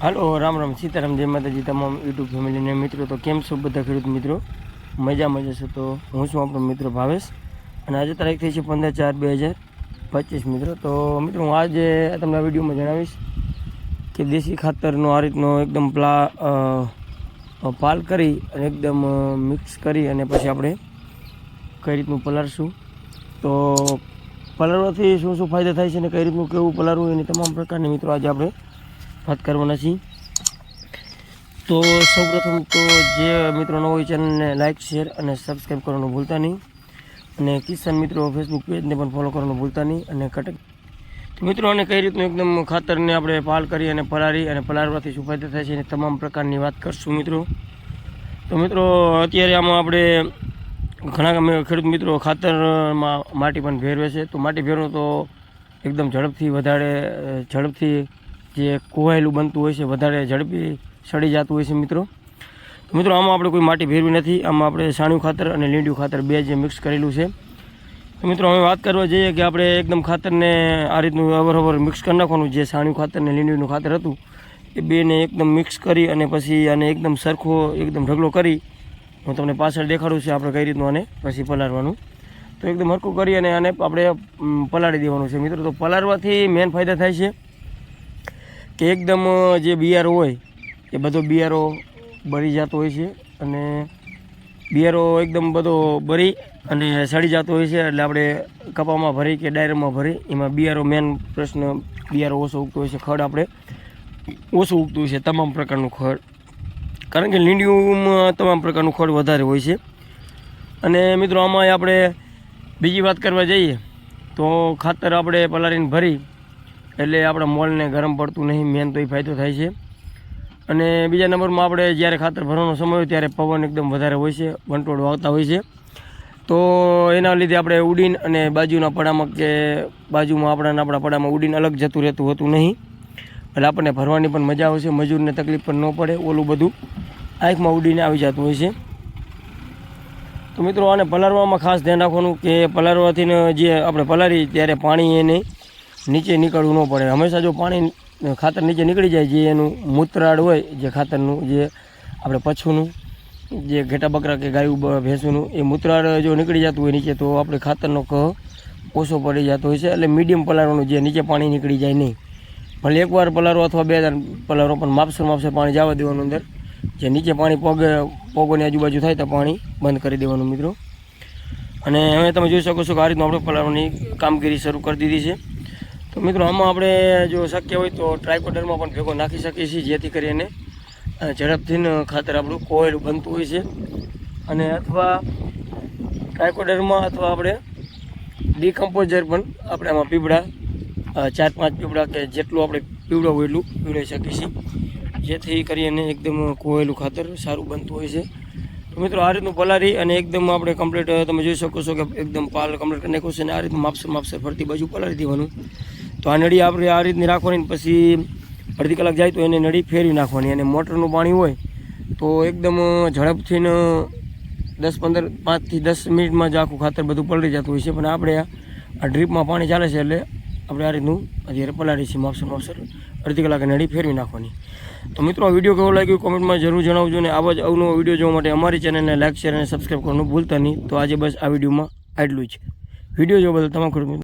હાલો રામ રામ સીતારામ જય માતાજી તમામ યુટ્યુબ ફેમિલીને મિત્રો તો કેમ છો બધા ખેડૂત મિત્રો મજામાં જશો તો હું છું આપણો મિત્ર ભાવેશ અને આજે તારીખ થઈ છે 15/4/2025 મિત્રો તો મિત્રો હું આજે તમને આ વિડીયોમાં જણાવીશ કે દેશી ખાતરનો આ રીતનો એકદમ પાલ કરી અને એકદમ મિક્સ કરી અને પછી આપણે કઈ રીતનું પલાળશું તો પલાળવાથી શું શું ફાયદા થાય છે અને કઈ રીતનું કેવું પલાળવું એની તમામ પ્રકારની મિત્રો આજે આપણે વાત કરવાના છીએ। તો સૌપ્રથમ તો જે મિત્રો ન હોય ચેનલને લાઇક શેર અને સબસ્ક્રાઈબ કરવાનું ભૂલતા નહીં અને કિસાન મિત્રો ફેસબુક પેજને પણ ફોલો કરવાનું ભૂલતા નહીં અને કટક તો મિત્રો અને કઈ રીતનું એકદમ ખાતરને આપણે પાલ કરી અને પલાળી અને પલાળવાથી શું ફાયદા થાય છે એની તમામ પ્રકારની વાત કરશું મિત્રો। તો મિત્રો અત્યારે આમાં આપણે ઘણા ખેડૂત મિત્રો ખાતરમાં માટી પણ ભેરવે છે તો માટી ભેરવો તો એકદમ ઝડપથી જે કોહાયેલું બનતું હોય છે વધારે ઝડપી સડી જતું હોય છે મિત્રો। તો મિત્રો આમાં આપણે કોઈ માટી ભેરવી નથી, આમાં આપણે છાણિયું ખાતર અને લીંડિયું ખાતર બે જે મિક્સ કરેલું છે। તો મિત્રો હવે વાત કરવા જઈએ કે આપણે એકદમ ખાતરને આ રીતનું અવર મિક્સ કરી નાખવાનું, જે છાણિયું ખાતર અને લીંડિયું ખાતર હતું એ બેને એકદમ મિક્સ કરી અને પછી આને એકદમ સરખો એકદમ ઢગલો કરી હું તમને પાછળ દેખાડું છું આપણે કઈ રીતનું આને પછી પલાળવાનું। તો એકદમ હરખું કરી અને આને આપણે પલાળી દેવાનું છે મિત્રો। તો પલાળવાથી મેન ફાયદા થાય છે કે એકદમ જે બિયારો હોય એ બધો બિયારો બળી જતો હોય છે અને બિયારો એકદમ બધો બળી અને સડી જતો હોય છે એટલે આપણે કપામાં ભરી કે ડાયરમાં ભરી એમાં બિયારો મેન પ્રશ્ન બિયારો ઓછો ઉગતો હોય છે, ખડ આપણે ઓછું ઉગતું હોય છે તમામ પ્રકારનું ખડ, કારણ કે લીંડિયુંમાં તમામ પ્રકારનું ખડ વધારે હોય છે। અને મિત્રો આમાં આપણે બીજી વાત કરવા જઈએ તો ખાતર આપણે પલાળીને ભરી એટલે આપણા મોલને ગરમ પડતું નહીં, મેન તો એ ફાયદો થાય છે। અને બીજા નંબરમાં આપણે જ્યારે ખાતર ભરવાનો સમય હોય ત્યારે પવન એકદમ વધારે હોય છે, વંટોળ વાવતા હોય છે, તો એના લીધે આપણે ઉડીને અને બાજુના પડામાં કે બાજુમાં આપણા પડામાં ઉડીને અલગ જતું રહેતું હોતું નહીં, એટલે આપણને ભરવાની પણ મજા આવશે, મજૂરને તકલીફ પણ ન પડે, ઓલું બધું આંખમાં ઉડીને આવી જતું હોય છે। તો મિત્રો આને પલાળવામાં ખાસ ધ્યાન રાખવાનું કે પલાળવાથી જે આપણે પલાળી ત્યારે પાણી એને નીચે નીકળવું ન પડે। હંમેશા જો પાણી ખાતર નીચે નીકળી જાય, જે એનું મૂત્રાળ હોય જે ખાતરનું જે આપણે પછુનું જે ઘેટા બકરા કે ગાયું ભેંસુનું એ મૂત્રાળ જો નીકળી જતું હોય નીચે તો આપણે ખાતરનો કહ ઓછો પડી જતો હોય છે। એટલે મીડિયમ પલાળવાનું, જે નીચે પાણી નીકળી જાય નહીં, ભલે એકવાર પલાળો અથવા બે વાર પલાળો પણ માપસર પાણી જવા દેવાનું અંદર, જે નીચે પાણી પગોની આજુબાજુ થાય તો પાણી બંધ કરી દેવાનું મિત્રો। અને હવે તમે જોઈ શકો છો કે આ રીતનું આપણે પલાળવાની કામગીરી શરૂ કરી દીધી છે। તો મિત્રો આમાં આપણે જો શક્ય હોય તો ટ્રાયકોડરમાં પણ ભેગો નાખી શકીએ છીએ, જેથી કરીને ઝડપથી ખાતર આપણું કોયલું બનતું હોય છે। અને અથવા ટ્રાયકોડરમાં અથવા આપણે ડીકમ્પોઝર પણ આપણે આમાં પીવડા 4-5 પીવડા કે જેટલું આપણે પીવડાવું એટલું પીવડાવી શકીએ છીએ, જેથી કરીને એકદમ કોયલું ખાતર સારું બનતું હોય છે। તો મિત્રો આ રીતનું પલાળી અને એકદમ આપણે કમ્પ્લીટ તમે જોઈ શકો છો કે એકદમ પાલ કમ્પ્લીટ કરી નાખ્યું છે અને આ રીતનું માપસર ફરતી બાજુ પલાળી દેવાનું। તો આ નળી આપણે આ રીતની રાખવાની, પછી અડધી કલાક જાય તો એને નળી ફેરવી નાખવાની। અને મોટરનું પાણી હોય તો એકદમ ઝડપથી 5 થી 10 મિનિટમાં જ આખું ખાતર બધું પલળી જતું હોય છે, પણ આપણે આ ડ્રીપમાં પાણી ચાલે છે એટલે આપણે આ રીતનું અત્યારે પલાળી છીએ માપસર અડધી કલાકે નળી ફેરવી નાખવાની। તો મિત્રો આ વિડીયો કેવો લાગ્યો કોમેન્ટમાં જરૂર જણાવજો અને આવા જ અવનવો વિડીયો જોવા માટે અમારી ચેનલને લાઇક શેર અને સબસ્ક્રાઈબ કરવાનું ભૂલતા નહીં। તો આજે બસ આ વિડીયોમાં આટલું જ, વિડીયો જોવા બદલ તમામ ખેડૂત